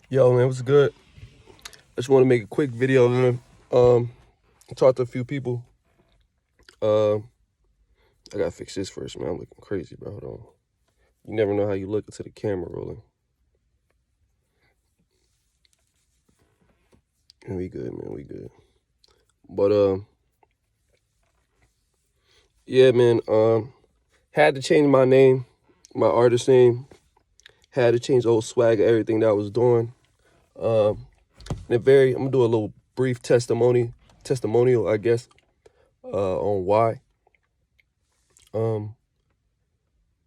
Yo, man, what's good? I just want to make a quick video, man. Talk to a few people. Um, I gotta fix this first, man. I'm looking crazy, bro. Hold on. You never know how you look into the camera rolling. And we good, man. We good. But yeah, man. Had to change my name, my artist name. Had to change the whole swag of everything that I was doing. I'm gonna do a little brief testimonial, I guess, on why. Um,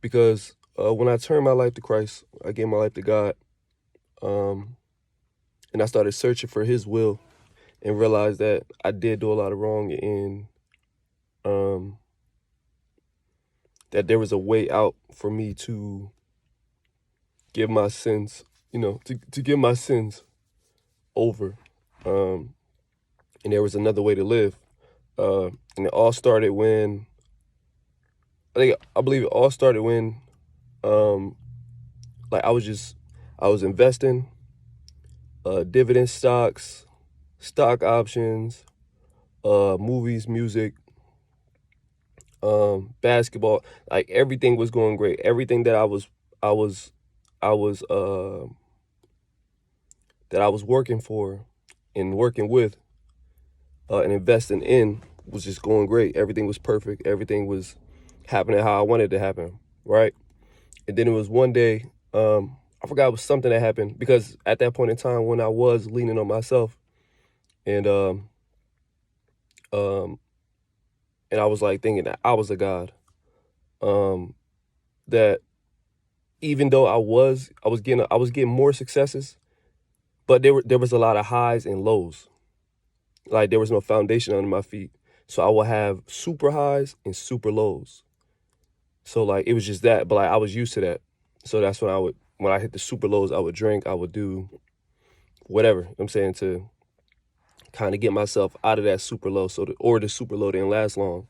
because when I turned my life to Christ, I gave my life to God. Um, and I started searching for His will and realized that I did do a lot of wrong and um, that there was a way out for me to give my sins, to give my sins over. Um, and there was another way to live. And it all started when I believe it all started when um, like I was investing dividend stocks, stock options, movies, music, basketball. Like everything was going great. Everything that I was, I was, that I was working for, and working with, and investing in was just going great. Everything was perfect. Everything was happening how I wanted it to happen, right? And then it was one day, I forgot it was something that happened because at that point in time when I was leaning on myself and um, and I was like thinking that I was a god. Um, that even though I was getting more successes, but there was a lot of highs and lows. Like there was no foundation under my feet. So I would have super highs and super lows. So like it was just that, but like I was used to that. So that's when I hit the super lows, I would drink, I would do whatever, I'm saying, to kind of get myself out of that super low or the super low didn't last long.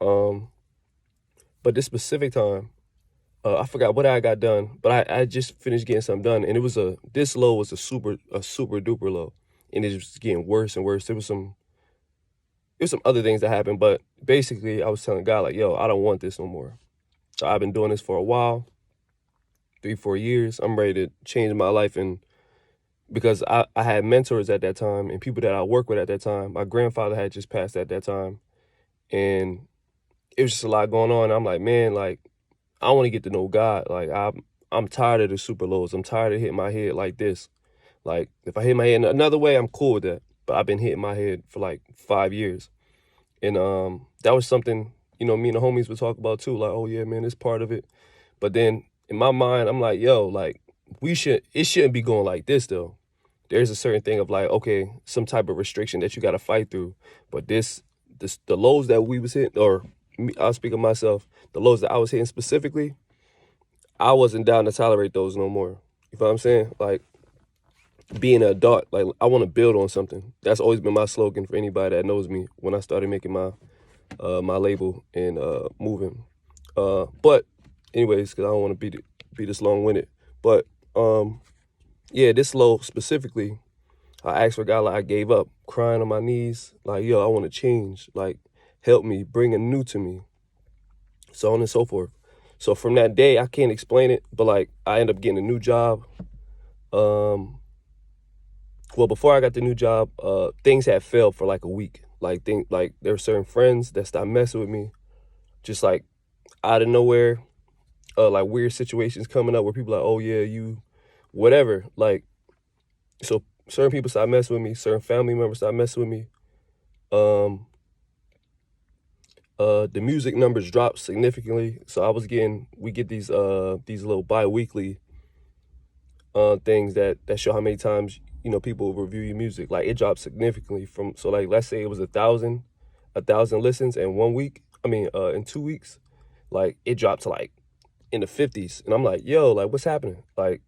Um but this specific time, I forgot what I got done, but I just finished getting something done, and this low was a super duper low, and it was getting worse and worse. There was some other things that happened, but basically I was telling God like, yo, I don't want this no more. So I've been doing this for a while, 3-4 years. I'm ready to change my life, and because I had mentors at that time and people that I work with at that time. My grandfather had just passed at that time, and it was just a lot going on. I'm like, man, like I want to get to know God. Like I'm tired of the super lows. I'm tired of hitting my head like this. Like if I hit my head in another way, I'm cool with that. But I've been hitting my head for like 5 years. And that was something, me and the homies would talk about too. Like, oh yeah, man, it's part of it. But then in my mind, I'm like, yo, like it shouldn't be going like this though. There's a certain thing of like, okay, some type of restriction that you got to fight through. But the lows that we was hitting, or me, I'll speak of myself, the lows that I was hitting specifically, I wasn't down to tolerate those no more. You know what I'm saying? Like being an adult, like I want to build on something. That's always been my slogan for anybody that knows me when I started making my label and moving. But anyways, because I don't want to be this long winded. But yeah, this low specifically, I asked for God, like I gave up, crying on my knees, like yo, I want to change, like help me, bring a new to me, so on and so forth. So from that day, I can't explain it, but like I ended up getting a new job. Um, well, before I got the new job, things had failed for like a week. Like there were certain friends that stopped messing with me, just like out of nowhere. Like weird situations coming up where people are like, oh yeah, you, whatever. Like so, certain people stopped messing with me. Certain family members stopped messing with me. Um, the music numbers dropped significantly. So we get these little bi-weekly things that show how many times people review your music. Like it dropped significantly from, so like let's say it was a thousand listens in 1 week. I mean, in 2 weeks, like it dropped to like in the 50s, and I'm like, yo, like what's happening? Like,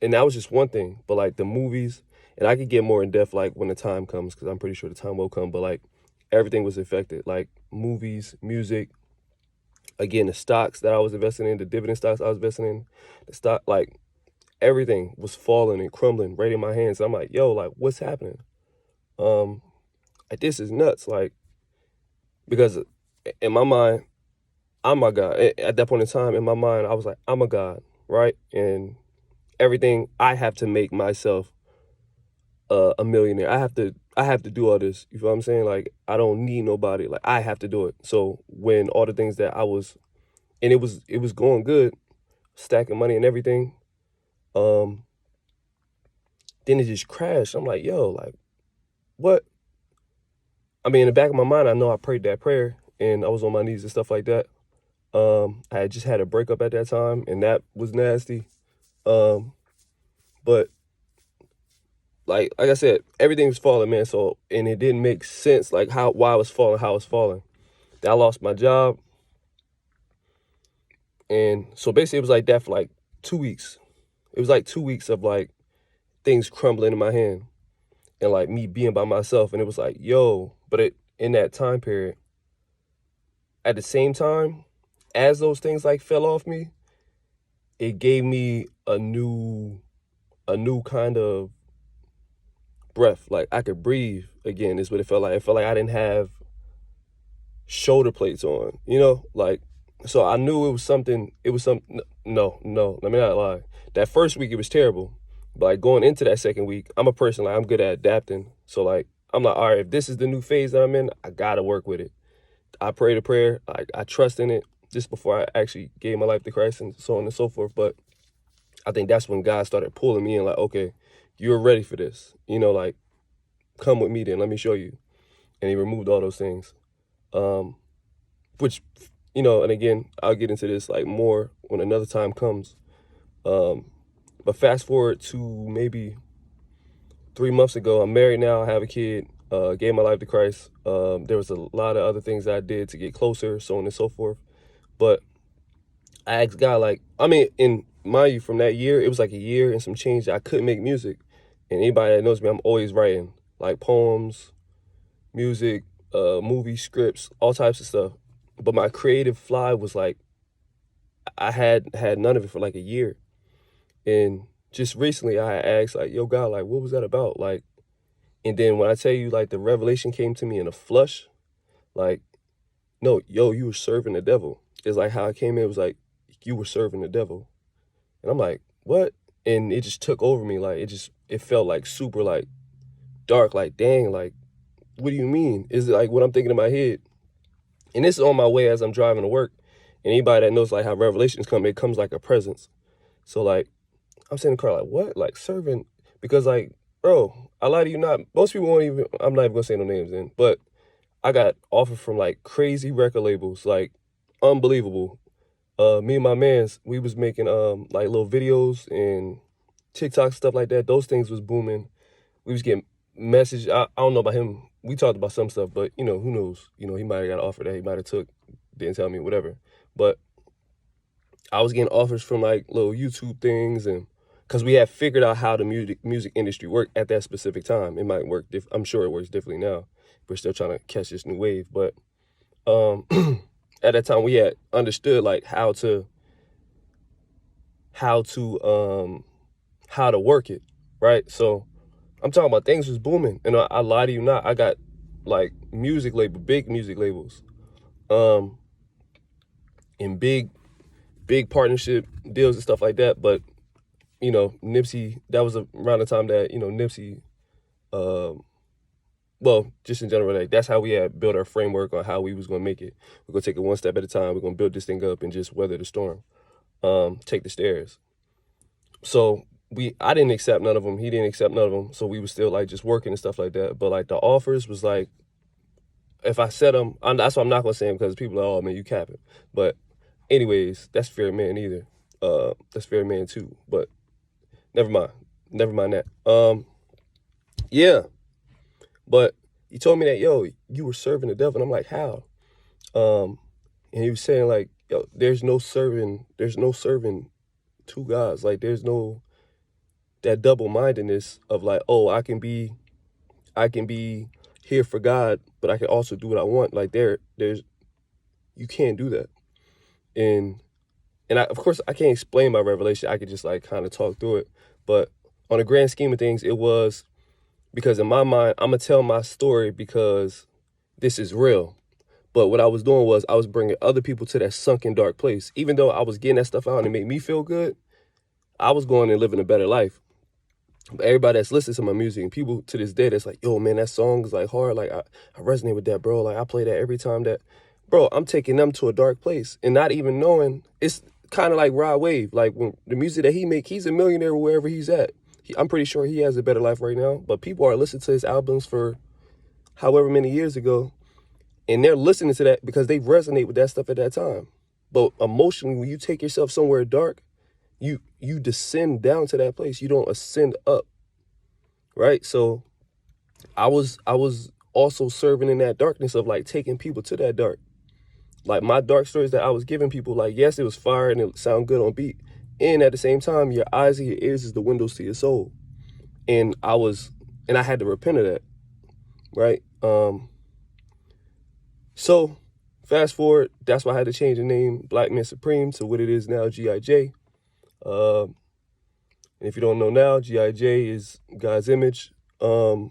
and that was just one thing, but like the movies, and I could get more in depth like when the time comes, because I'm pretty sure the time will come. But like everything was affected, like movies, music, again the stocks that I was investing in, the dividend stocks I was investing in, the stock, like everything was falling and crumbling right in my hands. I'm like, yo, like, what's happening? Um, like, this is nuts. Like, because in my mind, I'm a God. At that point in time, in my mind, I was like, I'm a God, right? And everything, I have to make myself a millionaire. I have to do all this. You feel what I'm saying? Like, I don't need nobody. Like, I have to do it. So when all the things that I was, and it was going good, stacking money and everything, um, then it just crashed. I'm like, yo, like, what? I mean, in the back of my mind, I know I prayed that prayer and I was on my knees and stuff like that. I had just had a breakup at that time, and that was nasty. Um, but like I said, everything was falling, man. So, and it didn't make sense, like why I was falling, how I was falling. I lost my job, and so basically it was like that for like 2 weeks. It was like 2 weeks of like things crumbling in my hand and like me being by myself, and it was like, yo. But in that time period, at the same time, as those things like fell off me, it gave me a new kind of breath. Like I could breathe again is what it felt like. It felt like I didn't have shoulder plates on, you know? Like, so I knew it was something, no, let me not lie. That first week it was terrible. But like going into that second week, I'm a person, like I'm good at adapting. So like, I'm like, all right, if this is the new phase that I'm in, I gotta work with it. I prayed a prayer, I trust in it just before I actually gave my life to Christ and so on and so forth. But I think that's when God started pulling me in, like, okay, you're ready for this. You know, like, come with me then, let me show you. And he removed all those things. Which, you know, and again, I'll get into this like more when another time comes. But fast forward to maybe 3 months ago, I'm married now, I have a kid, gave my life to Christ. There was a lot of other things I did to get closer, so on and so forth. But I asked God, like, I mean, in mind you, from that year, it was like a year and some change that I couldn't make music. And anybody that knows me, I'm always writing like poems, music, movie scripts, all types of stuff. But my creative fly was like, I had none of it for like a year. And just recently I asked like, yo, God, like, what was that about? Like, and then when I tell you like the revelation came to me in a flush, like, no, yo, you were serving the devil. It's like how I came in, it was like, you were serving the devil. And I'm like, what? And it just took over me. Like, it felt like super like dark, like, dang, like, what do you mean? Is it like what I'm thinking in my head? And this is on my way as I'm driving to work. And anybody that knows like how revelations come, it comes like a presence. So like, I'm sitting in the car like, what? Like serving? Because like, bro, I lie to you not. Most people won't even, I'm not even gonna say no names in, but I got offered from like crazy record labels, like unbelievable. Me and my mans, we was making like little videos and TikTok stuff like that. Those things was booming. We was getting message. I don't know about him. We talked about some stuff, but you know, who knows? You know, he might have got an offer that he might have took, didn't tell me, whatever. But I was getting offers from like little YouTube things, and because we had figured out how the music industry worked at that specific time. It might work. I'm sure it works differently now. We're still trying to catch this new wave, but at that time we had understood like how to work it, right? So I'm talking about things was booming, and I lie to you not. I got like big music labels, and big partnership deals and stuff like that. But you know, Nipsey, that was around the time that, you know, Nipsey, well, just in general, like that's how we had built our framework on how we was gonna make it. We're gonna take it one step at a time. We're gonna build this thing up and just weather the storm, take the stairs. So I didn't accept none of them. He didn't accept none of them. So we was still like just working and stuff like that. But like the offers was like, if I said them, that's why I'm not gonna say them, because people are, oh man, you capping. But anyways, that's fair man either. That's fair man too. But never mind. Never mind that. Yeah. But he told me that, yo, you were serving the devil. And I'm like, how? And he was saying like, yo, there's no serving two gods. Like there's no that double-mindedness of like, oh, I can be here for God, but I can also do what I want. Like there's you can't do that. And and of course, I can't explain my revelation. I could just like kind of talk through it. But on the grand scheme of things, it was because in my mind, I'm going to tell my story because this is real. But what I was doing was I was bringing other people to that sunken, dark place. Even though I was getting that stuff out and it made me feel good, I was going and living a better life. But everybody that's listening to my music and people to this day that's like, yo, man, that song is like hard. Like, I resonate with that, bro. Like, I play that every time that, bro, I'm taking them to a dark place and not even knowing. It's kind of like Rod Wave. Like, when the music that he make, he's a millionaire wherever he's at. I'm pretty sure he has a better life right now. But people are listening to his albums for however many years ago. And they're listening to that because they resonate with that stuff at that time. But emotionally, when you take yourself somewhere dark, you descend down to that place. You don't ascend up, right? So I was also serving in that darkness of like taking people to that dark. Like my dark stories that I was giving people, like, yes, it was fire and it sounded good on beat. And at the same time, your eyes and your ears is the windows to your soul. And I had to repent of that, right? So fast forward, that's why I had to change the name BlaQman Supreme to what it is now, G.I.J. And if you don't know now, G.I.J. is God's image. And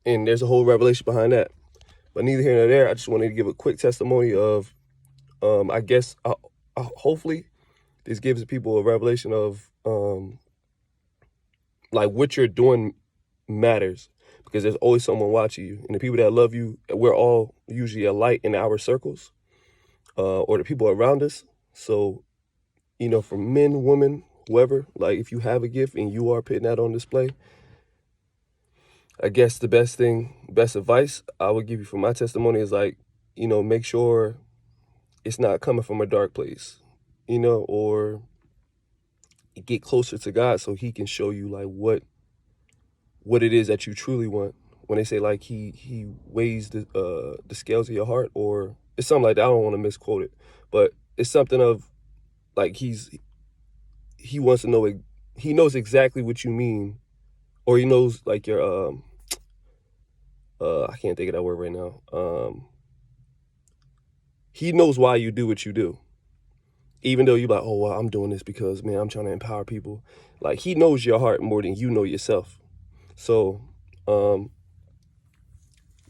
there's a whole revelation behind that. But neither here nor there, I just wanted to give a quick testimony of, I guess, hopefully this gives people a revelation of, like, what you're doing matters. Because there's always someone watching you. And the people that love you, we're all usually a light in our circles, or the people around us. So, you know, for men, women, whoever, like if you have a gift and you are putting that on display, I guess the best advice I would give you from my testimony is like, you know, make sure it's not coming from a dark place, you know, or get closer to God so he can show you like what it is that you truly want. When they say like he weighs the scales of your heart, or it's something like that. I don't want to misquote it, but it's something of like he wants to know, he knows exactly what you mean, or he knows like your I can't think of that word right now. He knows why you do what you do. Even though you're like, oh, well, I'm doing this because, man, I'm trying to empower people. Like, he knows your heart more than you know yourself. So,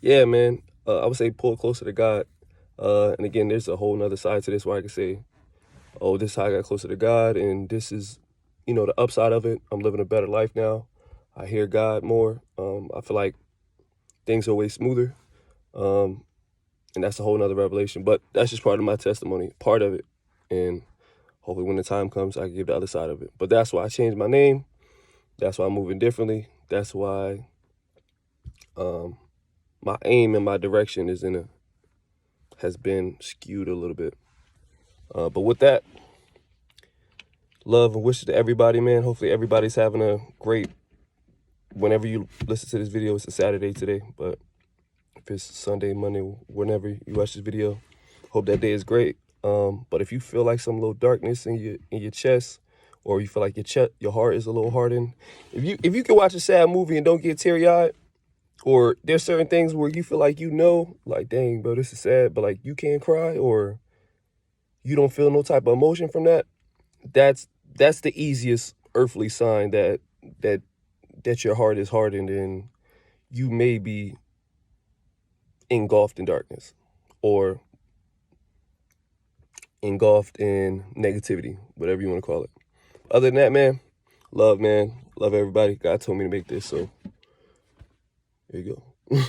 yeah, man, I would say pull closer to God. And again, there's a whole nother side to this where I can say, oh, this is how I got closer to God. And this is, you know, the upside of it. I'm living a better life now. I hear God more. I feel like things are way smoother. And that's a whole nother revelation. But that's just part of my testimony, part of it. And hopefully when the time comes, I can give the other side of it. But that's why I changed my name. That's why I'm moving differently. That's why my aim and my direction has been skewed a little bit. But with that, love and wishes to everybody, man. Hopefully everybody's having a great, whenever you listen to this video, it's a Saturday today, but if it's Sunday, Monday, whenever you watch this video, hope that day is great. But if you feel like some little darkness in your chest, or you feel like your heart is a little hardened, if you can watch a sad movie and don't get teary-eyed, or there's certain things where you feel like, you know, like, dang, bro, this is sad, but like you can't cry, or you don't feel no type of emotion from that, that's the easiest earthly sign that your heart is hardened and you may be engulfed in darkness or engulfed in negativity, whatever you want to call it. Other than that, man, love everybody. God told me to make this, so there you go.